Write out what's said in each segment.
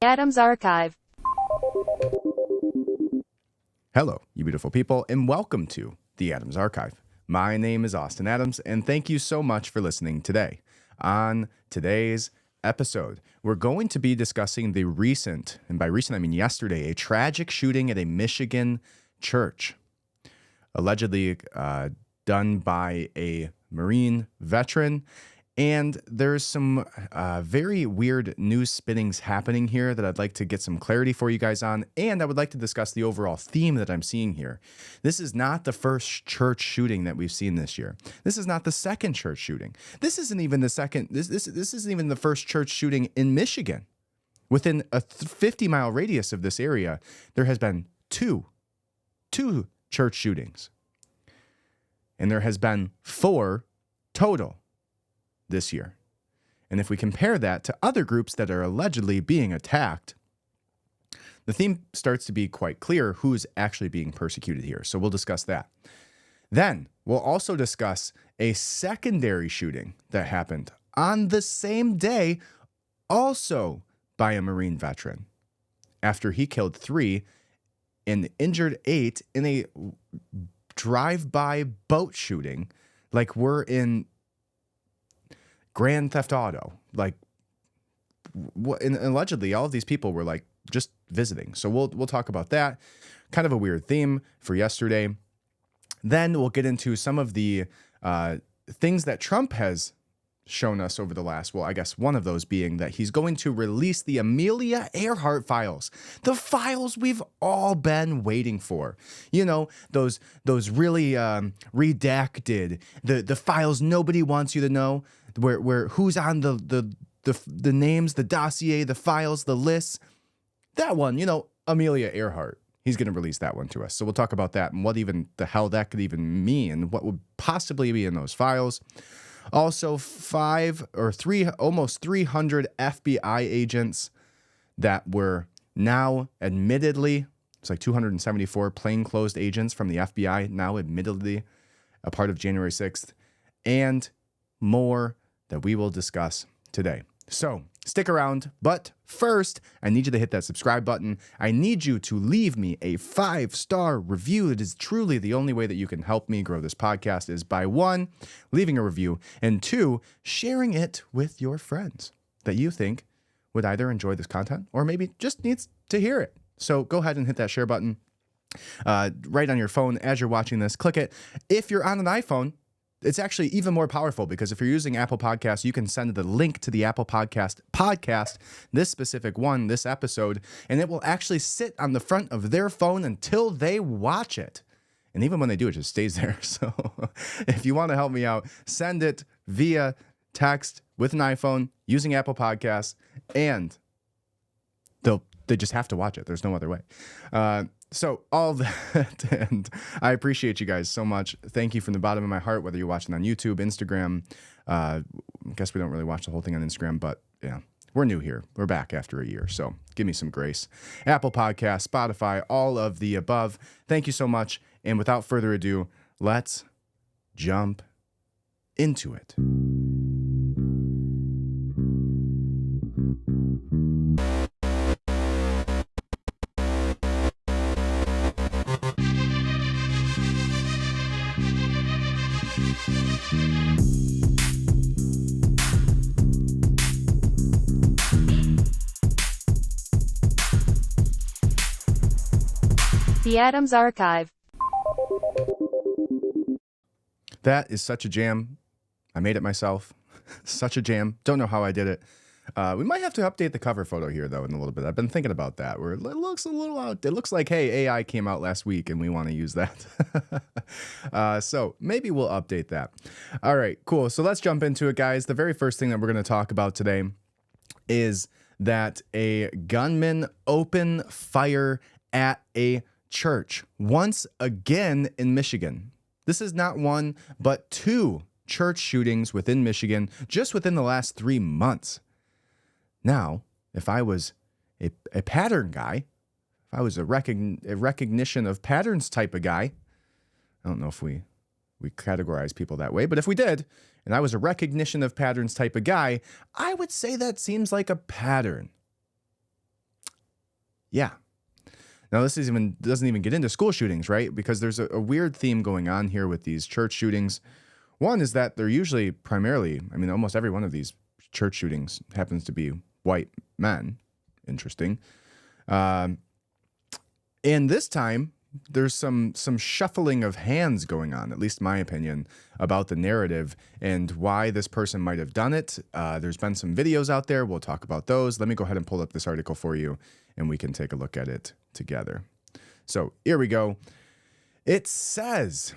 Adams Archive. Hello, you beautiful people, and welcome to the Adams Archive. My name is Austin Adams, and thank you so much for listening today. On today's episode, we're going to be discussing the recent, and by recent I mean yesterday, a tragic shooting at a Michigan church, allegedly done by a Marine veteran. And there's some very weird news spinnings happening here that I'd like to get some clarity for you guys on. And I would like to discuss the overall theme that I'm seeing here. This is not the first church shooting that we've seen this year. This is not the second church shooting. This isn't even the second. This isn't even the first church shooting in Michigan. Within a 50-mile radius of this area, there has been two church shootings. And there has been 4 total this year. And if we compare that to other groups that are allegedly being attacked, the theme starts to be quite clear who's actually being persecuted here. So we'll discuss that. Then we'll also discuss a secondary shooting that happened on the same day, also by a Marine veteran, after he killed 3 and injured 8 in a drive-by boat shooting, like we're in Grand Theft Auto. Like, and allegedly, all of these people were like just visiting. So we'll talk about that. Kind of a weird theme for yesterday. Then we'll get into some of the things that Trump has shown us over the last, well, I guess one of those being that he's going to release the Amelia Earhart files, the files we've all been waiting for. You know, those really redacted, the files nobody wants you to know, where who's on the names, the dossier, the files, the lists. That one, you know, Amelia Earhart. He's going to release that one to us. So we'll talk about that and what even the hell that could even mean, what would possibly be in those files. Also, almost 300 FBI agents that were now admittedly, it's like 274 plainclothes agents from the FBI, now admittedly a part of January 6th, and more that we will discuss today. So stick around, but first, I need you to hit that subscribe button. I need you to leave me a 5-star review. It is truly the only way that you can help me grow this podcast is by 1, leaving a review, and 2, sharing it with your friends that you think would either enjoy this content or maybe just needs to hear it. So go ahead and hit that share button right on your phone as you're watching this. Click it. If you're on an iPhone, it's actually even more powerful because if you're using Apple Podcasts, you can send the link to the Apple podcast, this specific one, this episode, and it will actually sit on the front of their phone until they watch it. And even when they do, it just stays there. So if you want to help me out, send it via text with an iPhone using Apple Podcasts, and they just have to watch it. There's no other way. So all that, and I appreciate you guys so much. Thank you from the bottom of my heart, whether you're watching on YouTube, Instagram. I guess we don't really watch the whole thing on Instagram, but yeah, we're new here. We're back after a year, so give me some grace. Apple Podcasts, Spotify, all of the above. Thank you so much. And without further ado, let's jump into it. The Adams Archive. That is such a jam. I made it myself. Such a jam. Don't know how I did it. We might have to update the cover photo here, though, in a little bit. I've been thinking about that, where it looks a little out. It looks like, hey, AI came out last week, and we want to use that. So maybe we'll update that. All right, cool. So let's jump into it, guys. The very first thing that we're going to talk about today is that a gunman opened fire at a church once again in Michigan. This is not one, but 2 church shootings within Michigan just within the last 3 months. Now, if I was a pattern guy, if I was a recognition of patterns type of guy, I don't know if we categorize people that way, but if we did, and I was a recognition of patterns type of guy, I would say that seems like a pattern. Yeah. Now, this doesn't even get into school shootings, right? Because there's a weird theme going on here with these church shootings. One is that they're usually primarily, almost every one of these church shootings happens to be white men. Interesting. And this time, there's some shuffling of hands going on, at least my opinion, about the narrative and why this person might have done it. There's been some videos out there. We'll talk about those. Let me go ahead and pull up this article for you, and we can take a look at it together. So here we go. It says,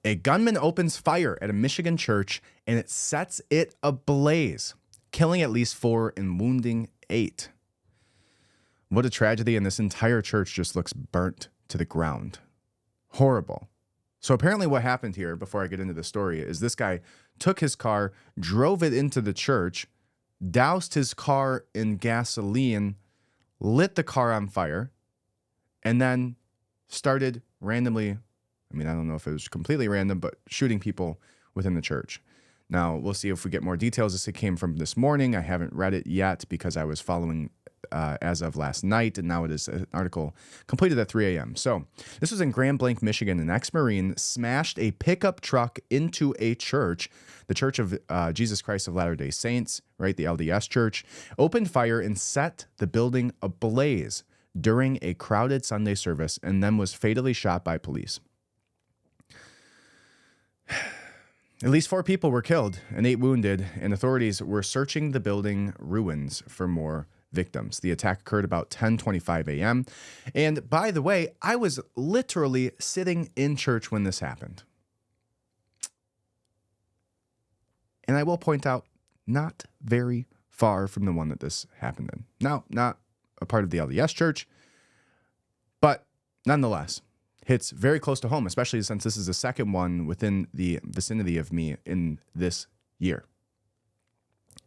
a gunman opens fire at a Michigan church, and it sets it ablaze, killing at least 4 and wounding 8. What a tragedy, and this entire church just looks burnt to the ground. Horrible. So apparently what happened here, before I get into the story, is this guy took his car, drove it into the church, doused his car in gasoline, lit the car on fire, and then started randomly, I don't know if it was completely random, but shooting people within the church. Now, we'll see if we get more details. This came from this morning. I haven't read it yet because I was following as of last night, and now it is an article completed at 3 a.m. So this was in Grand Blanc, Michigan. An ex-Marine smashed a pickup truck into a church, the Church of Jesus Christ of Latter-day Saints, right, the LDS Church, opened fire and set the building ablaze during a crowded Sunday service, and then was fatally shot by police. At least 4 people were killed and 8 wounded, and authorities were searching the building ruins for more victims. The attack occurred about 10:25 a.m. And by the way, I was literally sitting in church when this happened. And I will point out, not very far from the one that this happened in. Now, not a part of the LDS Church, but nonetheless, hits very close to home, especially since this is the second one within the vicinity of me in this year.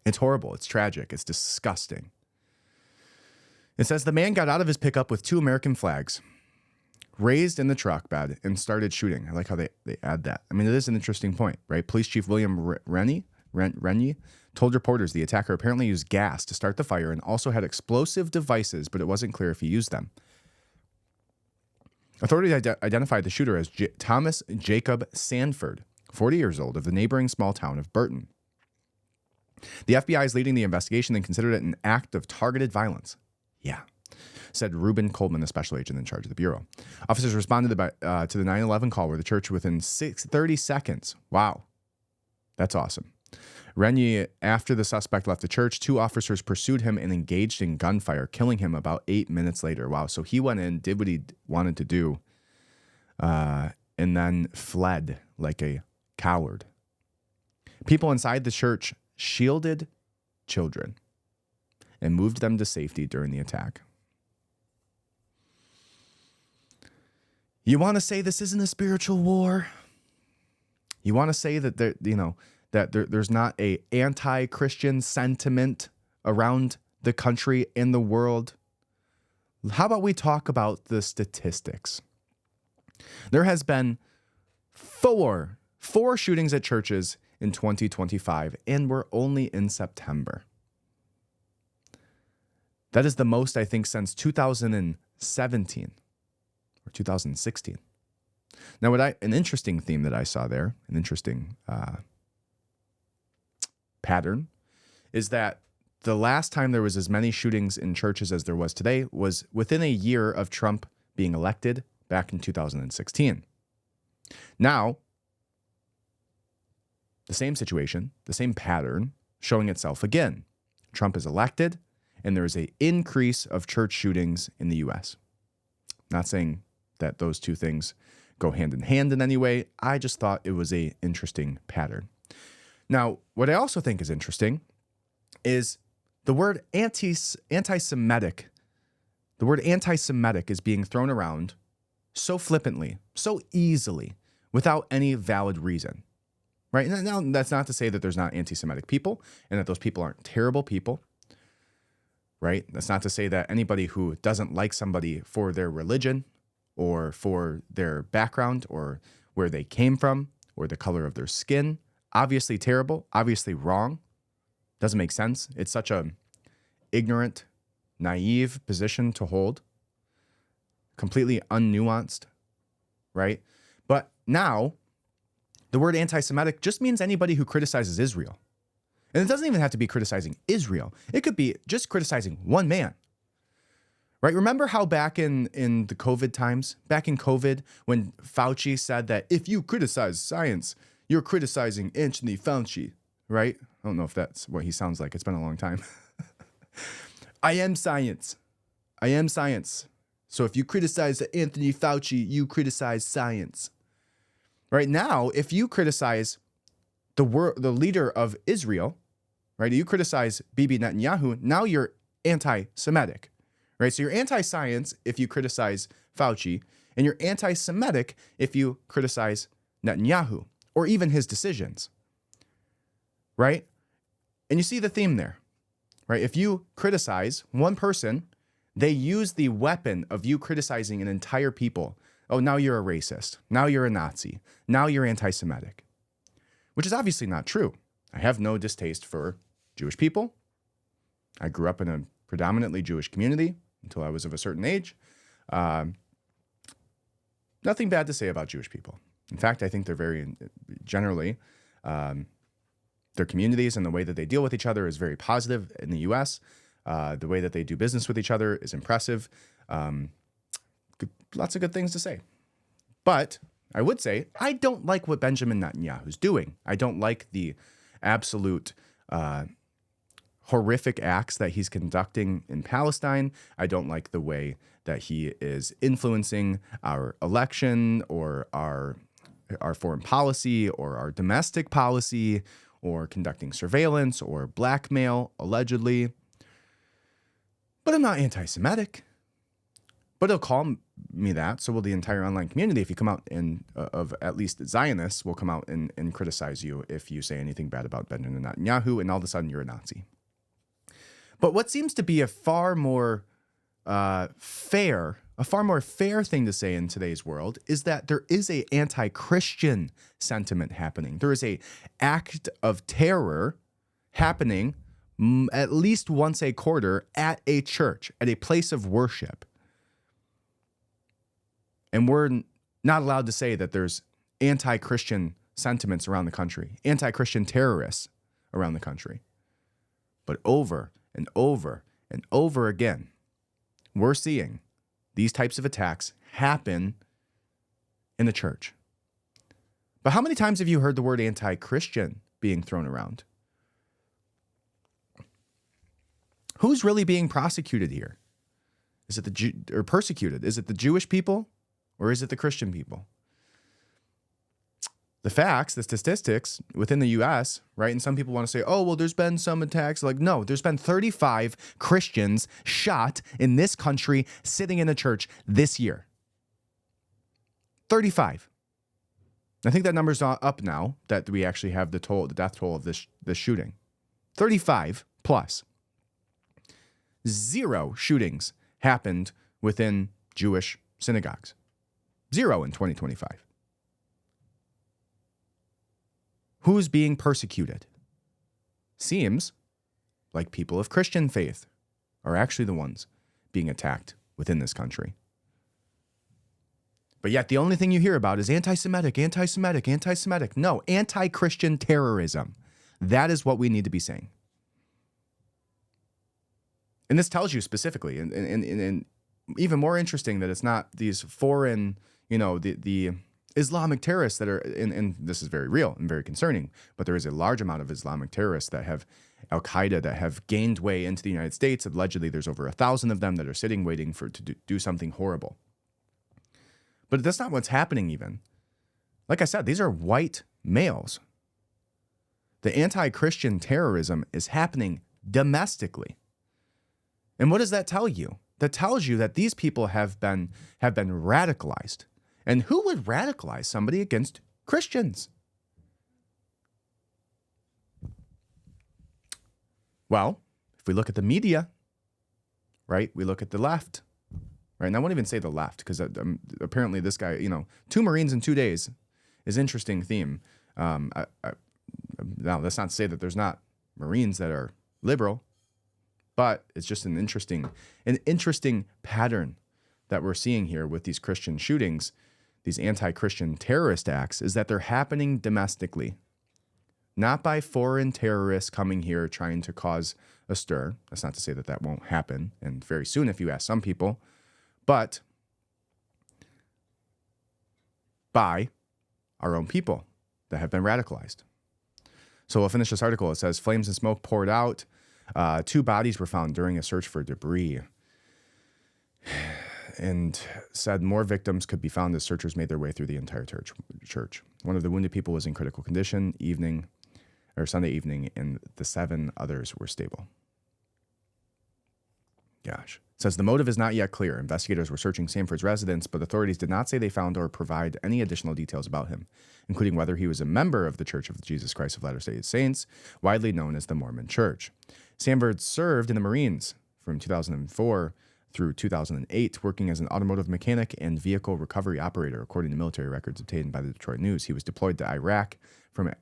It's horrible. It's tragic. It's disgusting. It says the man got out of his pickup with 2 American flags raised in the truck bed and started shooting. I like how they add that. It is an interesting point, right? Police Chief William Rennie told reporters the attacker apparently used gas to start the fire and also had explosive devices, but it wasn't clear if he used them. Authorities identified the shooter as Thomas Jacob Sanford, 40 years old, of the neighboring small town of Burton. The FBI is leading the investigation and considered it an act of targeted violence. Yeah, said Reuben Coleman, the special agent in charge of the Bureau. Officers responded to the 9/11 call where the church within 30 seconds. Wow, that's awesome. Rennie, after the suspect left the church, 2 officers pursued him and engaged in gunfire, killing him about 8 minutes later. Wow, so he went in, did what he wanted to do, and then fled like a coward. People inside the church shielded children and moved them to safety during the attack. You want to say this isn't a spiritual war? You want to say that there's not a anti-Christian sentiment around the country and the world? How about we talk about the statistics? There has been four shootings at churches in 2025, and we're only in September. That is the most, I think, since 2017 or 2016. Now, an interesting theme that I saw there, an interesting pattern, is that the last time there was as many shootings in churches as there was today was within a year of Trump being elected back in 2016. Now, the same situation, the same pattern showing itself again. Trump is elected, and there is an increase of church shootings in the U.S. Not saying that those two things go hand in hand in any way. I just thought it was an interesting pattern. Now, what I also think is interesting is the word anti-Semitic. The word anti-Semitic is being thrown around so flippantly, so easily, without any valid reason. Right? Now, that's not to say that there's not anti-Semitic people and that those people aren't terrible people. Right? That's not to say that anybody who doesn't like somebody for their religion or for their background or where they came from or the color of their skin, obviously terrible, obviously wrong, doesn't make sense. It's such a ignorant, naive position to hold, completely unnuanced, right? But now, the word anti-Semitic just means anybody who criticizes Israel. And it doesn't even have to be criticizing Israel. It could be just criticizing one man, right? Remember how back in the COVID times, back in COVID, when Fauci said that if you criticize science, you're criticizing Anthony Fauci, right? I don't know if that's what he sounds like. It's been a long time. I am science. I am science. So if you criticize Anthony Fauci, you criticize science. Right now, if you criticize the leader of Israel, right? You criticize Bibi Netanyahu, now you're anti-Semitic, right? So you're anti-science if you criticize Fauci, and you're anti-Semitic if you criticize Netanyahu or even his decisions, right? And you see the theme there, right? If you criticize one person, they use the weapon of you criticizing an entire people. Oh, now you're a racist. Now you're a Nazi. Now you're anti-Semitic, which is obviously not true. I have no distaste for Jewish people. I grew up in a predominantly Jewish community until I was of a certain age. Nothing bad to say about Jewish people. In fact, I think they're very, generally, their communities and the way that they deal with each other is very positive in the U.S. The way that they do business with each other is impressive. Lots of good things to say. But I would say I don't like what Benjamin Netanyahu's doing. I don't like the absolute horrific acts that he's conducting in Palestine. I don't like the way that he is influencing our election or our foreign policy or our domestic policy or conducting surveillance or blackmail, allegedly. But I'm not anti-Semitic. But he'll call me that, so will the entire online community. If you come out of at least Zionists, will come out and criticize you if you say anything bad about Benjamin Netanyahu, and all of a sudden you're a Nazi. But what seems to be a far more fair thing to say in today's world is that there is a anti-Christian sentiment happening. There is a act of terror happening at least once a quarter at a church, at a place of worship. And we're not allowed to say that there's anti-Christian sentiments around the country, anti-Christian terrorists around the country. But over and over and over again, we're seeing these types of attacks happen in the church. But how many times have you heard the word anti-Christian being thrown around? Who's really being prosecuted here? Is it or persecuted? Is it the Jewish people? Or is it the Christian people? The facts, the statistics within the U.S., right? And some people want to say, oh, well, there's been some attacks. Like, no, there's been 35 Christians shot in this country sitting in a church this year. 35. I think that number's up now that we actually have the death toll of this shooting. 35 plus. 0 shootings happened within Jewish synagogues. 0 in 2025. Who's being persecuted? Seems like people of Christian faith are actually the ones being attacked within this country. But yet the only thing you hear about is anti-Semitic, anti-Semitic, anti-Semitic. No, anti-Christian terrorism. That is what we need to be saying. And this tells you specifically, and even more interesting that it's not these foreign, the Islamic terrorists that are, and this is very real and very concerning, but there is a large amount of Islamic terrorists that have Al-Qaeda that have gained way into the United States. Allegedly, there's over 1,000 of them that are sitting waiting to do something horrible. But that's not what's happening even. Like I said, these are white males. The anti-Christian terrorism is happening domestically. And what does that tell you? That tells you that these people have been radicalized. And who would radicalize somebody against Christians? Well, if we look at the media, right, we look at the left, right? And I won't even say the left because apparently this guy, 2 Marines in 2 days is an interesting theme. Now, that's not to say that there's not Marines that are liberal, but it's just an interesting pattern that we're seeing here with these Christian shootings, these anti-Christian terrorist acts, is that they're happening domestically, not by foreign terrorists coming here trying to cause a stir. That's not to say that that won't happen, and very soon if you ask some people, but by our own people that have been radicalized. So we'll finish this article. It says, flames and smoke poured out. 2 bodies were found during a search for debris. And said more victims could be found as searchers made their way through the entire church. One of the wounded people was in critical condition Sunday evening, and the 7 others were stable. Gosh. It says the motive is not yet clear. Investigators were searching Sanford's residence, but authorities did not say they found or provide any additional details about him, including whether he was a member of the Church of Jesus Christ of Latter-day Saints, widely known as the Mormon Church. Sanford served in the Marines from 2004 through 2008, working as an automotive mechanic and vehicle recovery operator, according to military records obtained by the Detroit News. He was deployed to Iraq from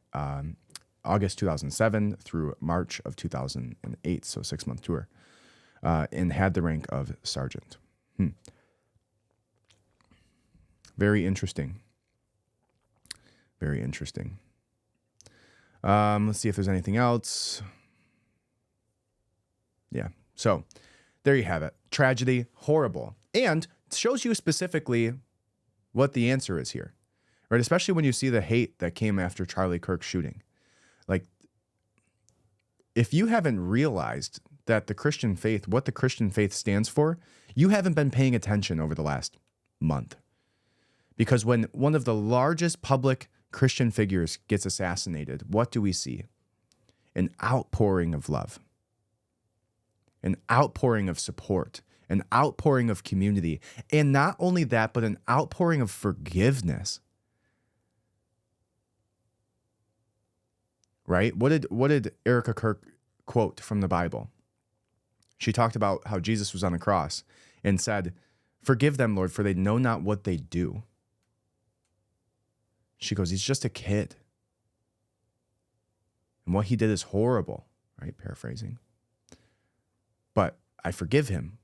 August 2007 through March of 2008, so 6-month tour, and had the rank of sergeant. Very interesting. Very interesting. Let's see if there's anything else. Yeah. So there you have it. Tragedy, horrible. And it shows you specifically what the answer is here, right? Especially when you see the hate that came after Charlie Kirk's shooting. Like, if you haven't realized that the Christian faith, what the Christian faith stands for, you haven't been paying attention over the last month. Because when one of the largest public Christian figures gets assassinated, what do we see? An outpouring of love, an outpouring of support, an outpouring of community. And not only that, but an outpouring of forgiveness. Right? What did Erica Kirk quote from the Bible? She talked about how Jesus was on the cross and said, "Forgive them, Lord, for they know not what they do." She goes, he's just a kid. And what he did is horrible, right? Paraphrasing. But I forgive him.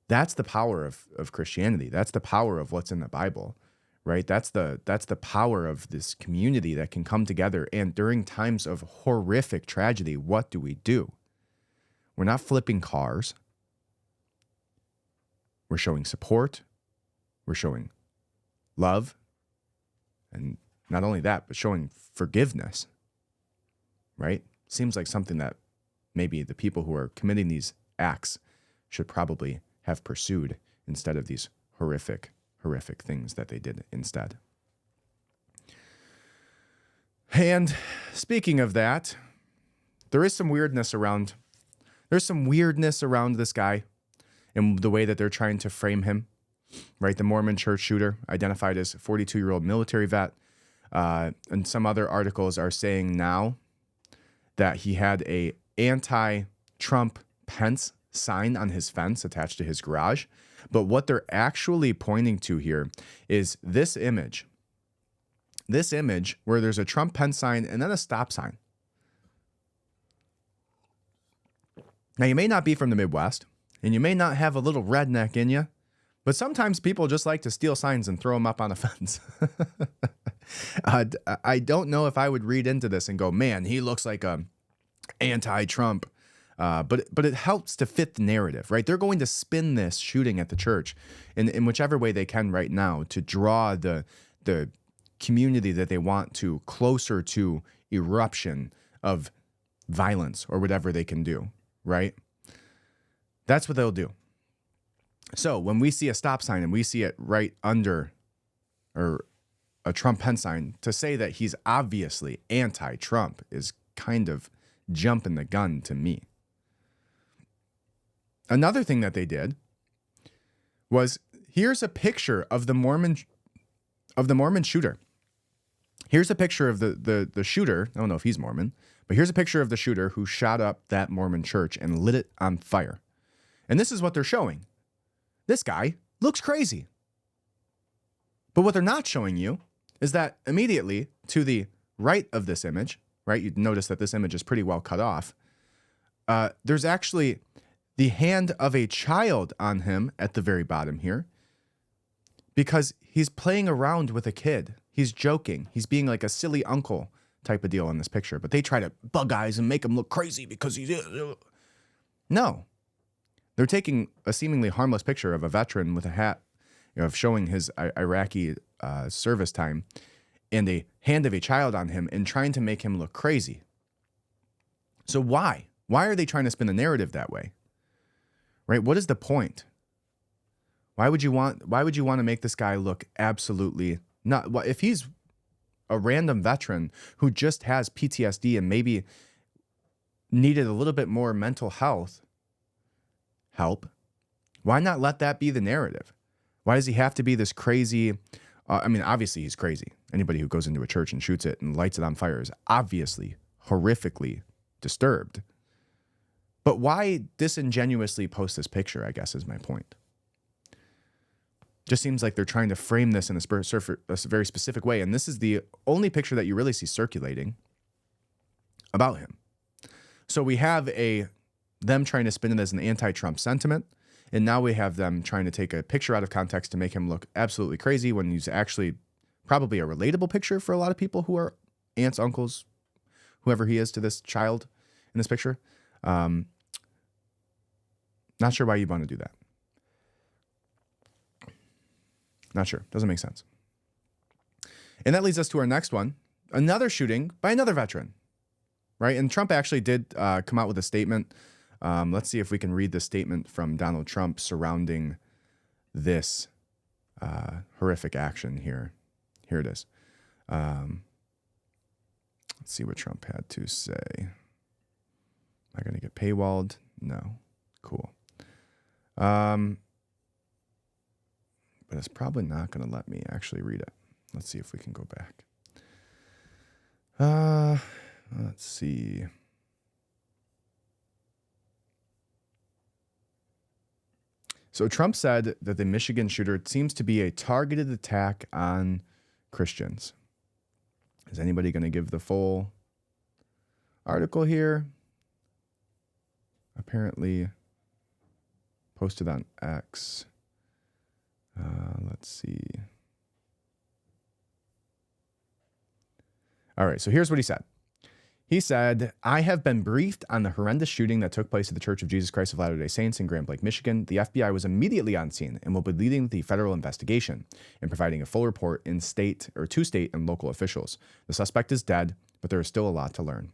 That's the power of Christianity. That's the power of what's in the Bible, right? That's the power of this community that can come together. And during times of horrific tragedy, what do? We're not flipping cars. We're showing support. We're showing love. And not only that, but showing forgiveness, right? Seems like something that maybe the people who are committing these acts should probably have pursued instead of these horrific things that they did instead. And speaking of that, there's some weirdness around this guy and the way that they're trying to frame him, right? The Mormon church shooter, identified as a 42-year-old military vet. And some other articles are saying now that he had a anti-Trump Pence sign on his fence attached to his garage. But what they're actually pointing to here is this image where there's a Trump Pence sign and then a stop sign. Now, you may not be from the Midwest, and you may not have a little redneck in you, but sometimes people just like to steal signs and throw them up on a fence. I don't know if I would read into this and go, man, he looks like a anti-Trump. But it helps to fit the narrative, right? They're going to spin this shooting at the church in whichever way they can right now to draw the community that they want to closer to eruption of violence or whatever they can do, right? That's what they'll do. So when we see a stop sign and we see it right under or a Trump Pence sign, to say that he's obviously anti-Trump is kind of jumping the gun to me. Another thing that they did was, here's a picture of the Mormon shooter. Here's a picture of the shooter. I don't know if he's Mormon, but here's a picture of the shooter who shot up that Mormon church and lit it on fire. And this is what they're showing. This guy looks crazy. But what they're not showing you is that immediately to the right of this image, right? You'd notice that this image is pretty well cut off. There's actually the hand of a child on him at the very bottom here because he's playing around with a kid. He's joking. He's being like a silly uncle type of deal in this picture. But they try to bug eyes and make him look crazy because he's... No. They're taking a seemingly harmless picture of a veteran with a hat, of showing his Iraqi service time and a hand of a child on him and trying to make him look crazy. So why? Why are they trying to spin the narrative that way? Right? What is the point? Why would you want to make this guy look absolutely not? If he's a random veteran who just has PTSD and maybe needed a little bit more mental health help, why not let that be the narrative? Why does he have to be this crazy? Obviously he's crazy. Anybody who goes into a church and shoots it and lights it on fire is obviously horrifically disturbed. But why disingenuously post this picture, I guess, is my point. Just seems like they're trying to frame this in a very specific way. And this is the only picture that you really see circulating about him. So we have them trying to spin it as an anti-Trump sentiment. And now we have them trying to take a picture out of context to make him look absolutely crazy when he's actually probably a relatable picture for a lot of people who are aunts, uncles, whoever he is to this child in this picture. Not sure why you'd want to do that. Not sure. Doesn't make sense. And that leads us to our next one. Another shooting by another veteran, right? And Trump actually did come out with a statement. Let's see if we can read the statement from Donald Trump surrounding this horrific action here. Here it is. Let's see what Trump had to say. Am I going to get paywalled? No. Cool. But it's probably not going to let me actually read it. Let's see if we can go back. Let's see. So Trump said that the Michigan shooter seems to be a targeted attack on Christians. Is anybody going to give the full article here? Apparently posted on X. Let's see. All right, so here's what he said. He said, I have been briefed on the horrendous shooting that took place at the Church of Jesus Christ of Latter-day Saints in Grand Lake, Michigan. The FBI was immediately on scene and will be leading the federal investigation and providing a full report to state and local officials. The suspect is dead, but there is still a lot to learn.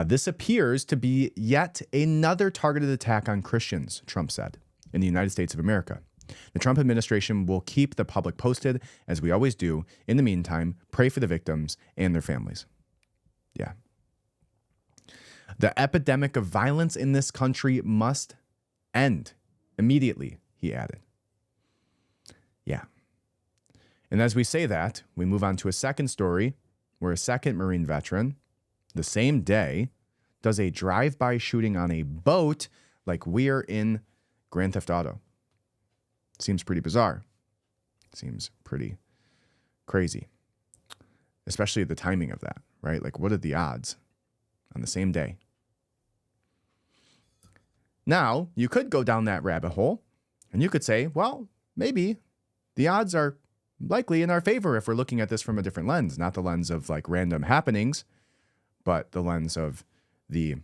This appears to be yet another targeted attack on Christians, Trump said, in the United States of America. The Trump administration will keep the public posted, as we always do. In the meantime, pray for the victims and their families. Yeah. The epidemic of violence in this country must end immediately, he added. Yeah. And as we say that, we move on to a second story where a second Marine veteran, the same day, does a drive-by shooting on a boat like we're in Grand Theft Auto. Seems pretty bizarre. Seems pretty crazy. Especially the timing of that, right? Like, what are the odds on the same day? Now, you could go down that rabbit hole and you could say, well, maybe the odds are likely in our favor if we're looking at this from a different lens, not the lens of like random happenings, but the lens of the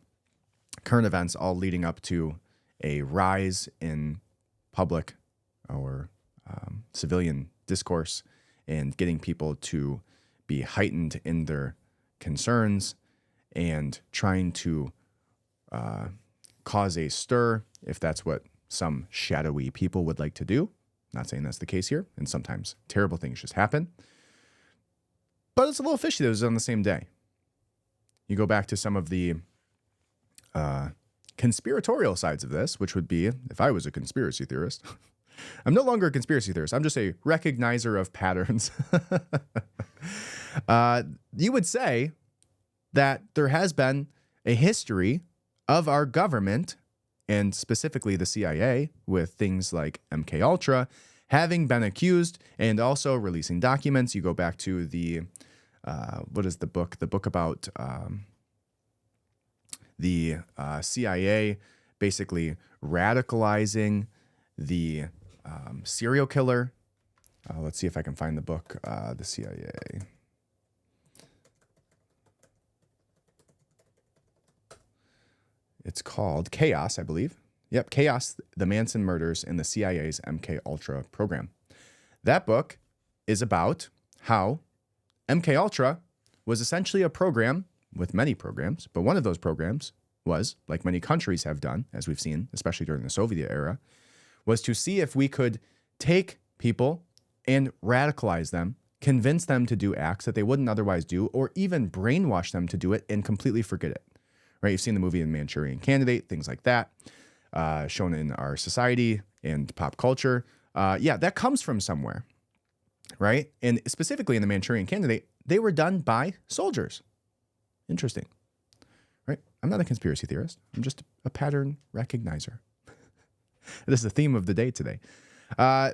current events all leading up to a rise in public or civilian discourse and getting people to be heightened in their concerns and trying to cause a stir, if that's what some shadowy people would like to do. Not saying that's the case here, and sometimes terrible things just happen. But it's a little fishy that it was on the same day. You go back to some of the conspiratorial sides of this, which would be, if I was a conspiracy theorist, I'm no longer a conspiracy theorist. I'm just a recognizer of patterns. You would say that there has been a history of our government, and specifically the CIA, with things like MK Ultra, having been accused and also releasing documents. You go back to the, what is the book? The book about the CIA basically radicalizing the serial killer. Let's see if I can find the book, The CIA. It's called Chaos, I believe. Yep, Chaos, the Manson Murders and the CIA's MK Ultra program. That book is about how MK Ultra was essentially a program with many programs, but one of those programs was, like many countries have done, as we've seen, especially during the Soviet era, was to see if we could take people and radicalize them, convince them to do acts that they wouldn't otherwise do, or even brainwash them to do it and completely forget it. Right? You've seen the movie The Manchurian Candidate, things like that, shown in our society and pop culture. Yeah, that comes from somewhere, right? And specifically in The Manchurian Candidate, they were done by soldiers. Interesting, right? I'm not a conspiracy theorist. I'm just a pattern recognizer. This is the theme of the day today.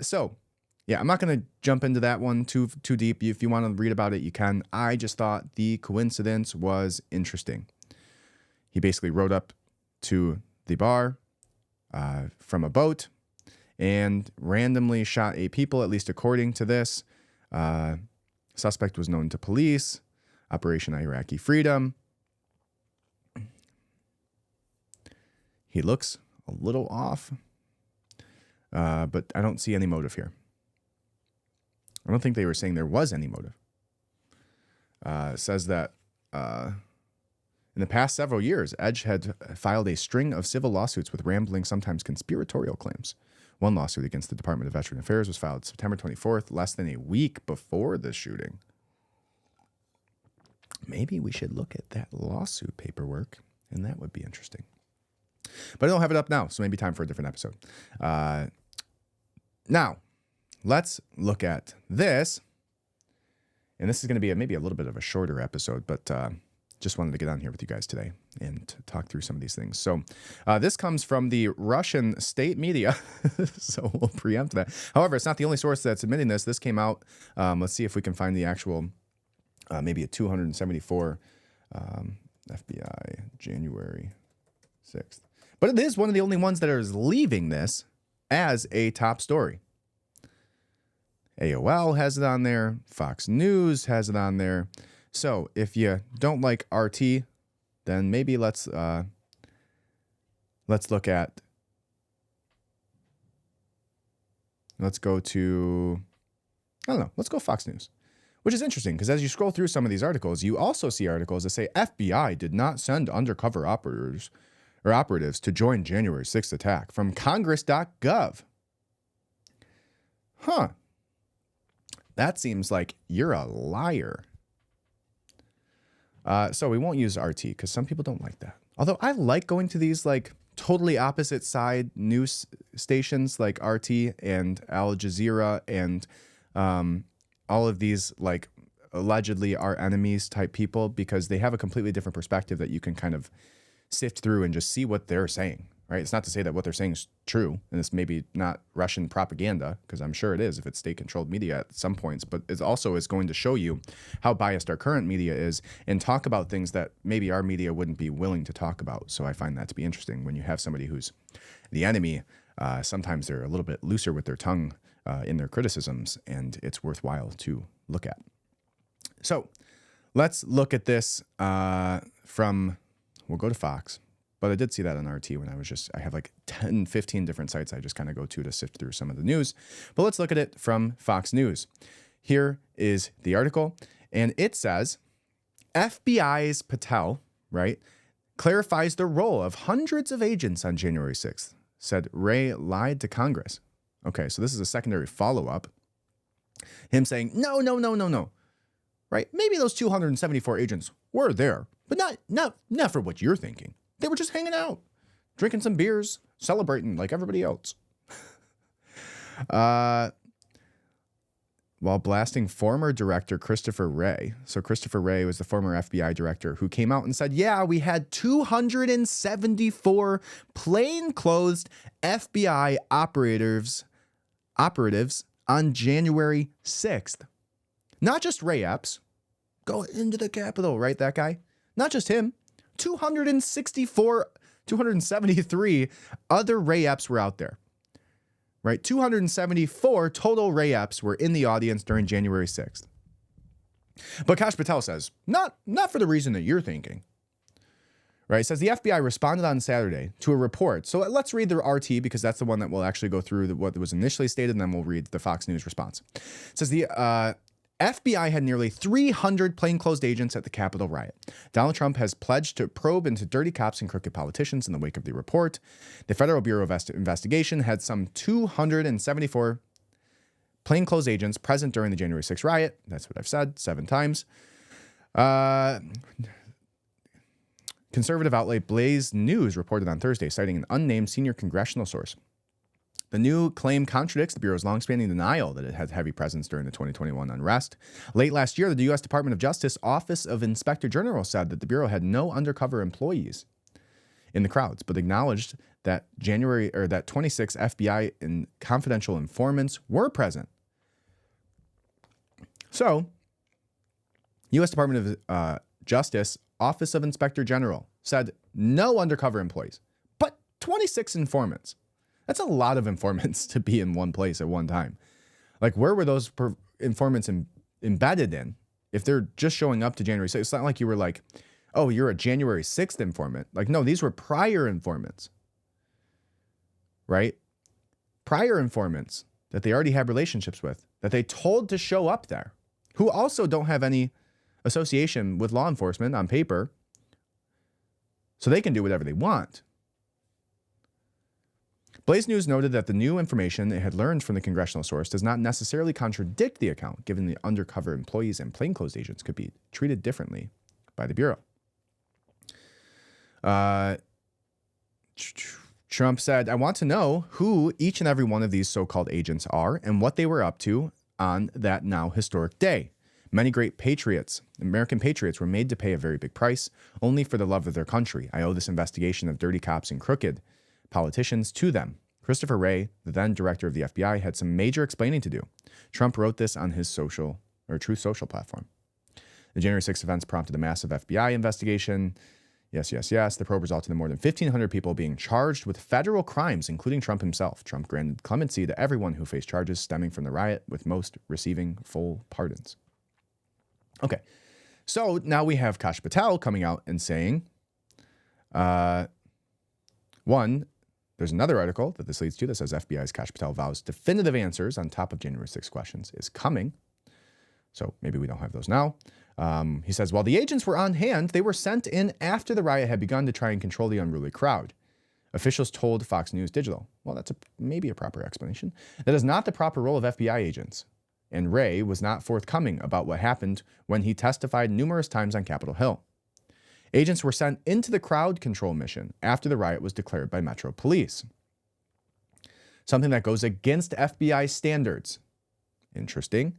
So, yeah, I'm not going to jump into that one too deep. If you want to read about it, you can. I just thought the coincidence was interesting. He basically rode up to the bar from a boat and randomly shot 8 people, at least according to this. Suspect was known to police. Operation Iraqi Freedom. He looks a little off, but I don't see any motive here. I don't think they were saying there was any motive. It says that in the past several years, Edge had filed a string of civil lawsuits with rambling, sometimes conspiratorial claims. One lawsuit against the Department of Veteran Affairs was filed September 24th, less than a week before the shooting. Maybe we should look at that lawsuit paperwork, and that would be interesting. But I don't have it up now, so maybe time for a different episode. Now, let's look at this. And this is going to be maybe a little bit of a shorter episode, but just wanted to get on here with you guys today and talk through some of these things. So this comes from the Russian state media, so we'll preempt that. However, it's not the only source that's admitting this. This came out. Let's see if we can find the actual, maybe a 274 FBI, January 6th. But it is one of the only ones that is leaving this as a top story. AOL has it on there. Fox News has it on there. So if you don't like RT, then maybe let's look at, let's go to, I don't know, let's go Fox News, which is interesting because as you scroll through some of these articles, you also see articles that say FBI did not send undercover operatives to join January 6th attack from Congress.gov. Huh. That seems like you're a liar. So we won't use RT because some people don't like that. Although I like going to these like totally opposite side news stations like RT and Al Jazeera and all of these like allegedly our enemies type people because they have a completely different perspective that you can kind of sift through and just see what they're saying. Right? It's not to say that what they're saying is true, and it's maybe not Russian propaganda, because I'm sure it is if it's state-controlled media at some points, but it also is going to show you how biased our current media is and talk about things that maybe our media wouldn't be willing to talk about. So I find that to be interesting. When you have somebody who's the enemy, sometimes they're a little bit looser with their tongue in their criticisms, and it's worthwhile to look at. So let's look at this from, we'll go to Fox. But I did see that on RT when I have like 10, 15 different sites I just kind of go to sift through some of the news. But let's look at it from Fox News. Here is the article, and it says, FBI's Patel, right, clarifies the role of hundreds of agents on January 6th, said Wray lied to Congress. Okay, so this is a secondary follow-up. Him saying, no, right? Maybe those 274 agents were there, but not for what you're thinking. They were just hanging out, drinking some beers, celebrating like everybody else. While blasting former director Christopher Wray. So Christopher Wray was the former FBI director who came out and said, yeah, we had 274 plainclothes FBI operatives on January 6th. Not just Ray Epps. Go into the Capitol, right? That guy. Not just him. 273 other Ray-Eps were out there, right? 274 total Ray-Eps were in the audience during January 6th. But Kash Patel says, not for the reason that you're thinking. Right? It says the FBI responded on Saturday to a report. So let's read the RT because that's the one that will actually go through what was initially stated, and then we'll read the Fox News response. It says the FBI had nearly 300 plainclothes agents at the Capitol riot. Donald Trump has pledged to probe into dirty cops and crooked politicians in the wake of the report. The Federal Bureau of Investigation had some 274 plainclothes agents present during the January 6th riot. That's what I've said 7 times. Conservative outlet Blaze News reported on Thursday, citing an unnamed senior congressional source. The new claim contradicts the Bureau's longstanding denial that it had heavy presence during the 2021 unrest. Late last year, the U.S. Department of Justice Office of Inspector General said that the Bureau had no undercover employees in the crowds, but acknowledged that that 26 FBI and confidential informants were present. So, U.S. Department of Justice Office of Inspector General said no undercover employees, but 26 informants. That's a lot of informants to be in one place at one time. Like, where were those informants embedded in? If they're just showing up to January 6th, it's not like you were like, oh, you're a January 6th informant. Like, no, these were prior informants, right? Prior informants that they already had relationships with, that they told to show up there, who also don't have any association with law enforcement on paper, so they can do whatever they want. Blaze News noted that the new information it had learned from the congressional source does not necessarily contradict the account, given the undercover employees and plainclothes agents could be treated differently by the Bureau. Trump said, I want to know who each and every one of these so-called agents are and what they were up to on that now historic day. Many great patriots, American patriots, were made to pay a very big price only for the love of their country. I owe this investigation of dirty cops and crooked politicians to them. Christopher Wray, the then director of the FBI, had some major explaining to do. Trump wrote this on his Truth Social platform. The January 6th events prompted a massive FBI investigation. Yes. The probe resulted in more than 1,500 people being charged with federal crimes, including Trump himself. Trump granted clemency to everyone who faced charges stemming from the riot, with most receiving full pardons. Okay, so now we have Kash Patel coming out and saying, one, there's another article that this leads to that says FBI's Kash Patel vows definitive answers on top of January 6 questions is coming. So maybe we don't have those now. He says, while the agents were on hand, they were sent in after the riot had begun to try and control the unruly crowd. Officials told Fox News Digital. Well, that's maybe a proper explanation. That is not the proper role of FBI agents. And Wray was not forthcoming about what happened when he testified numerous times on Capitol Hill. Agents were sent into the crowd control mission after the riot was declared by Metro Police. Something that goes against FBI standards. Interesting.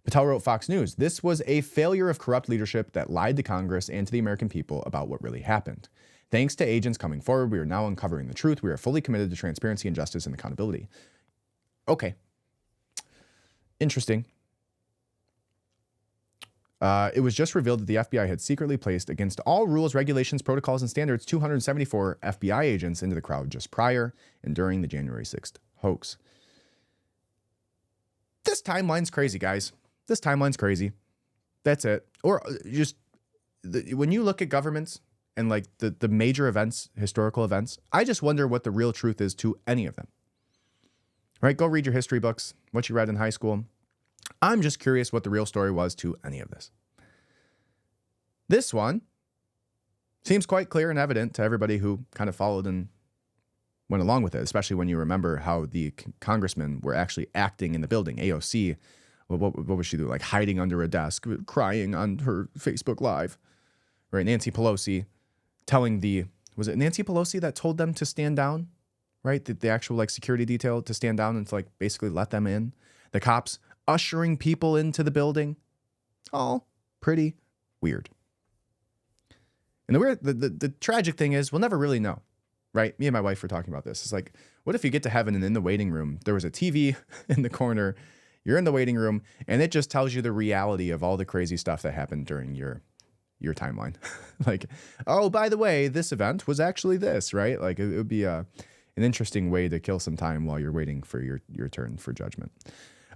Patel wrote Fox News, this was a failure of corrupt leadership that lied to Congress and to the American people about what really happened. Thanks to agents coming forward, we are now uncovering the truth. We are fully committed to transparency and justice and accountability. Okay. Interesting. It was just revealed that the FBI had secretly placed, against all rules, regulations, protocols, and standards, 274 FBI agents into the crowd just prior and during the January 6th hoax. This timeline's crazy, guys. This timeline's crazy. That's it. Or just when you look at governments and like the major events, historical events, I just wonder what the real truth is to any of them. Right? Go read your history books, what you read in high school. I'm just curious what the real story was to any of this. This one seems quite clear and evident to everybody who kind of followed and went along with it, especially when you remember how the congressmen were actually acting in the building. AOC, what was she doing? Like hiding under a desk, crying on her Facebook Live. Right? Nancy Pelosi telling was it Nancy Pelosi that told them to stand down? Right? The actual like security detail to stand down and to like basically let them in. The cops ushering people into the building. All pretty weird. And the tragic thing is we'll never really know, right? Me and my wife were talking about this. It's like, what if you get to heaven and in the waiting room, there was a TV in the corner, you're in the waiting room, and it just tells you the reality of all the crazy stuff that happened during your your timeline. Like, oh, by the way, this event was actually this, right? Like it would be an interesting way to kill some time while you're waiting for your turn for judgment.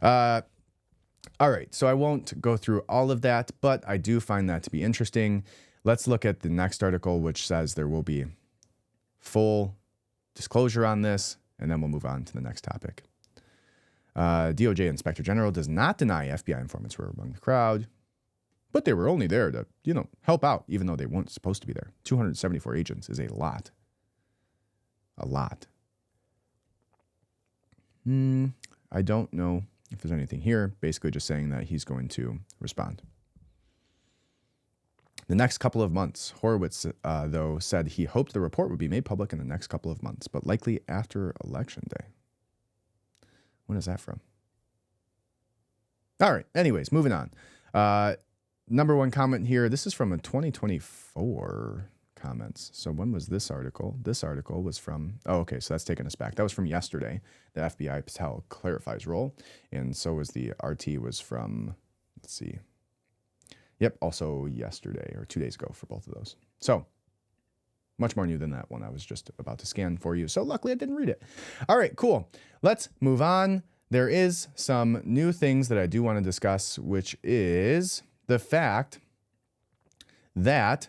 All right, so I won't go through all of that, but I do find that to be interesting. Let's look at the next article, which says there will be full disclosure on this, and then we'll move on to the next topic. DOJ Inspector General does not deny FBI informants were among the crowd, but they were only there to, help out, even though they weren't supposed to be there. 274 agents is a lot. A lot. I don't know if there's anything here. Basically just saying that he's going to respond. The next couple of months. Horowitz, though, said he hoped the report would be made public in the next couple of months, but likely after Election Day. When is that from? All right. Anyways, moving on. Number one comment here. This is from a 2024 comments. So when was this article? This article was from, okay, so that's taking us back. That was from yesterday. The FBI Patel clarifies role. And so was the RT was from, let's see. Yep, also yesterday or 2 days ago for both of those. So much more new than that one I was just about to scan for you. So luckily I didn't read it. All right, cool. Let's move on. There is some new things that I do want to discuss, which is the fact that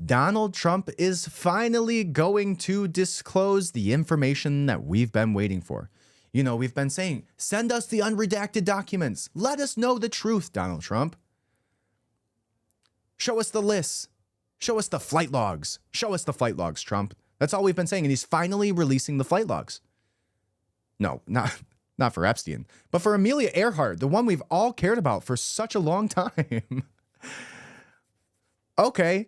Donald Trump is finally going to disclose the information that we've been waiting for. We've been saying, send us the unredacted documents. Let us know the truth, Donald Trump. Show us the lists. Show us the flight logs. Show us the flight logs, Trump. That's all we've been saying. And he's finally releasing the flight logs. No, not for Epstein, but for Amelia Earhart, the one we've all cared about for such a long time. Okay.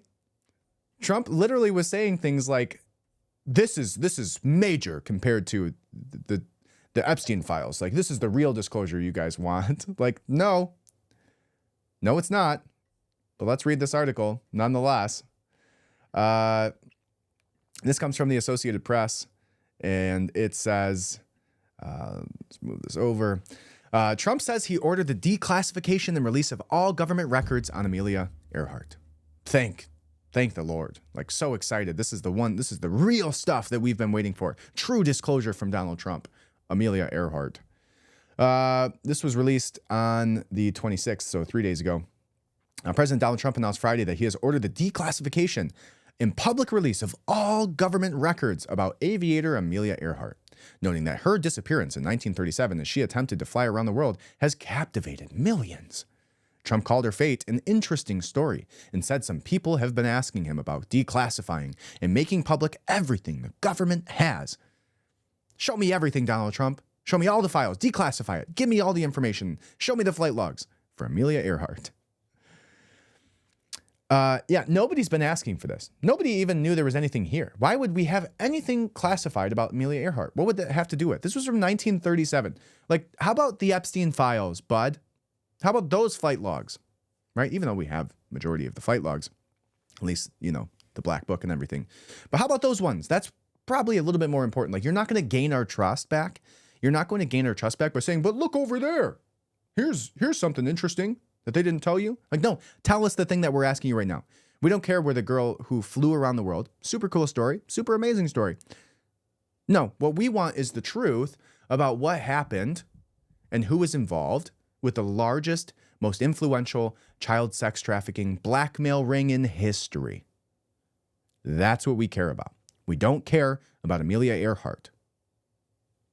Trump literally was saying things like, this is major compared to the Epstein files. Like, this is the real disclosure you guys want. Like, no, it's not. But let's read this article nonetheless. This comes from the Associated Press, and it says, let's move this over. Trump says he ordered the declassification and release of all government records on Amelia Earhart. Thank the Lord. Like, so excited. This is the real stuff that we've been waiting for. True disclosure from Donald Trump. Amelia Earhart. This was released on the 26th, so 3 days ago. President Donald Trump announced Friday that he has ordered the declassification and public release of all government records about aviator Amelia Earhart, noting that her disappearance in 1937 as she attempted to fly around the world has captivated millions. Trump called her fate an interesting story and said some people have been asking him about declassifying and making public everything the government has. Show me everything, Donald Trump. Show me all the files. Declassify it. Give me all the information. Show me the flight logs for Amelia Earhart. Nobody's been asking for this. Nobody even knew there was anything here. Why would we have anything classified about Amelia Earhart? What would that have to do with? This was from 1937. Like, how about the Epstein files, bud? How about those flight logs, right? Even though we have majority of the flight logs, at least, the black book and everything. But how about those ones? That's probably a little bit more important. Like, you're not going to gain our trust back. You're not going to gain our trust back by saying, but look over there. Here's something interesting that they didn't tell you. Like, no, tell us the thing that we're asking you right now. We don't care where the girl who flew around the world. Super cool story. Super amazing story. No, what we want is the truth about what happened and who was involved with the largest, most influential child sex trafficking blackmail ring in history. That's what we care about. We don't care about Amelia Earhart.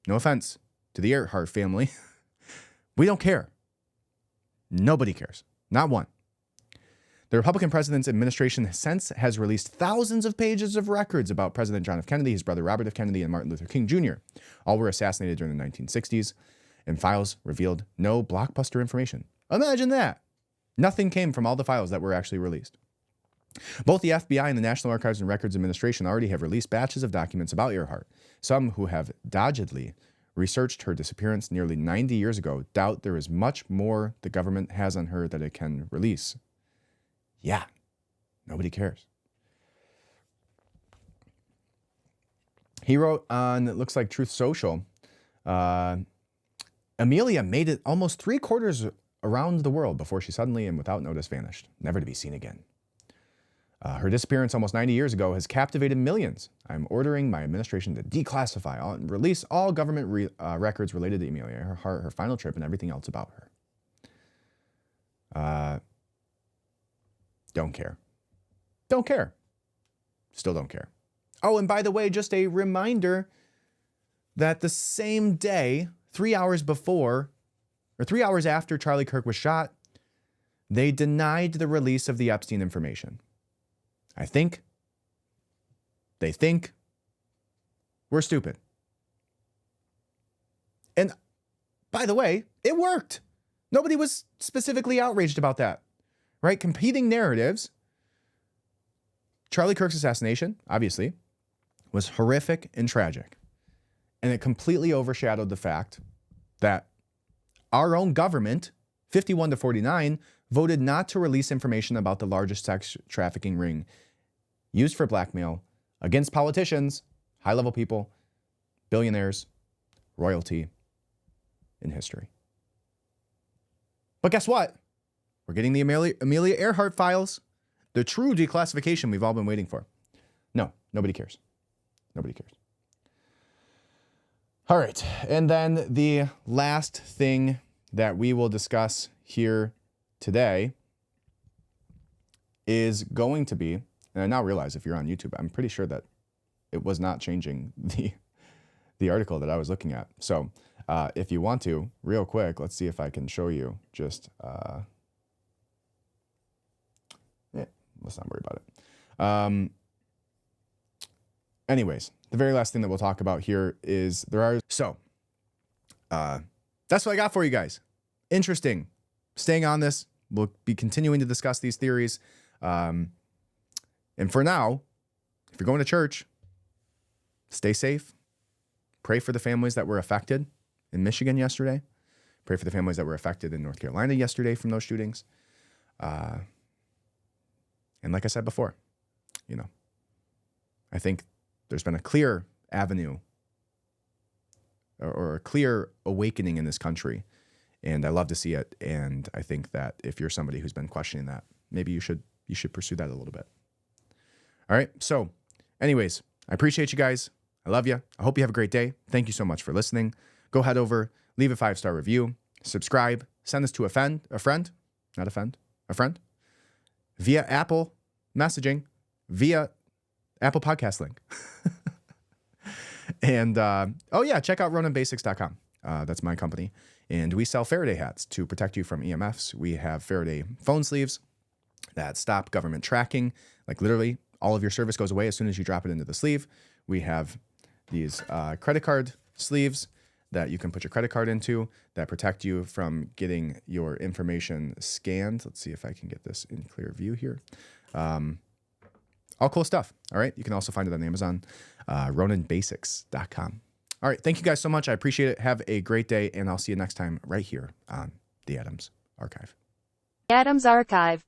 No offense to the Earhart family. We don't care. Nobody cares. Not one. The Republican president's administration since has released thousands of pages of records about President John F. Kennedy, his brother Robert F. Kennedy, and Martin Luther King Jr. All were assassinated during the 1960s, and files revealed no blockbuster information. Imagine that. Nothing came from all the files that were actually released. Both the FBI and the National Archives and Records Administration already have released batches of documents about Earhart. Some who have doggedly researched her disappearance nearly 90 years ago doubt there is much more the government has on her that it can release. Yeah, nobody cares. He wrote on, it looks like Truth Social, Amelia made it almost 3/4 around the world before she suddenly and without notice vanished, never to be seen again. Her disappearance almost 90 years ago has captivated millions. I'm ordering my administration to declassify and release all government records related to Amelia Earhart, her final trip, and everything else about her. Don't care. Don't care. Still don't care. Oh, and by the way, just a reminder that the same day, 3 hours before, or 3 hours after Charlie Kirk was shot, they denied the release of the Epstein information. They think we're stupid. And by the way, it worked. Nobody was specifically outraged about that, right? Competing narratives. Charlie Kirk's assassination, obviously, was horrific and tragic. And it completely overshadowed the fact that our own government, 51-49, voted not to release information about the largest sex trafficking ring used for blackmail against politicians, high-level people, billionaires, royalty in history. But guess what? We're getting the Amelia Earhart files, the true declassification we've all been waiting for. No, nobody cares. Nobody cares. All right, and then the last thing that we will discuss here today is going to be, and I now realize if you're on YouTube, I'm pretty sure that it was not changing the article that I was looking at. So if you want to, real quick, let's see if I can show you just, let's not worry about it. Anyways, the very last thing that we'll talk about here is that's what I got for you guys. Interesting. Staying on this, we'll be continuing to discuss these theories. And for now, if you're going to church, stay safe. Pray for the families that were affected in Michigan yesterday. Pray for the families that were affected in North Carolina yesterday from those shootings. And like I said before, I think there's been a clear avenue or a clear awakening in this country. And I love to see it. And I think that if you're somebody who's been questioning that, maybe you should pursue that a little bit. All right. So anyways, I appreciate you guys. I love you. I hope you have a great day. Thank you so much for listening. Go head over, leave a 5-star review, subscribe, send this to a friend, via Apple messaging, via Apple Podcast link. And, check out RoninBasics.com. That's my company. And we sell Faraday hats to protect you from EMFs. We have Faraday phone sleeves that stop government tracking. Like literally all of your service goes away as soon as you drop it into the sleeve. We have these credit card sleeves that you can put your credit card into that protect you from getting your information scanned. Let's see if I can get this in clear view here. All cool stuff. All right. You can also find it on Amazon, RoninBasics.com. All right. Thank you guys so much. I appreciate it. Have a great day, and I'll see you next time right here on the Adams Archive. Adams Archive.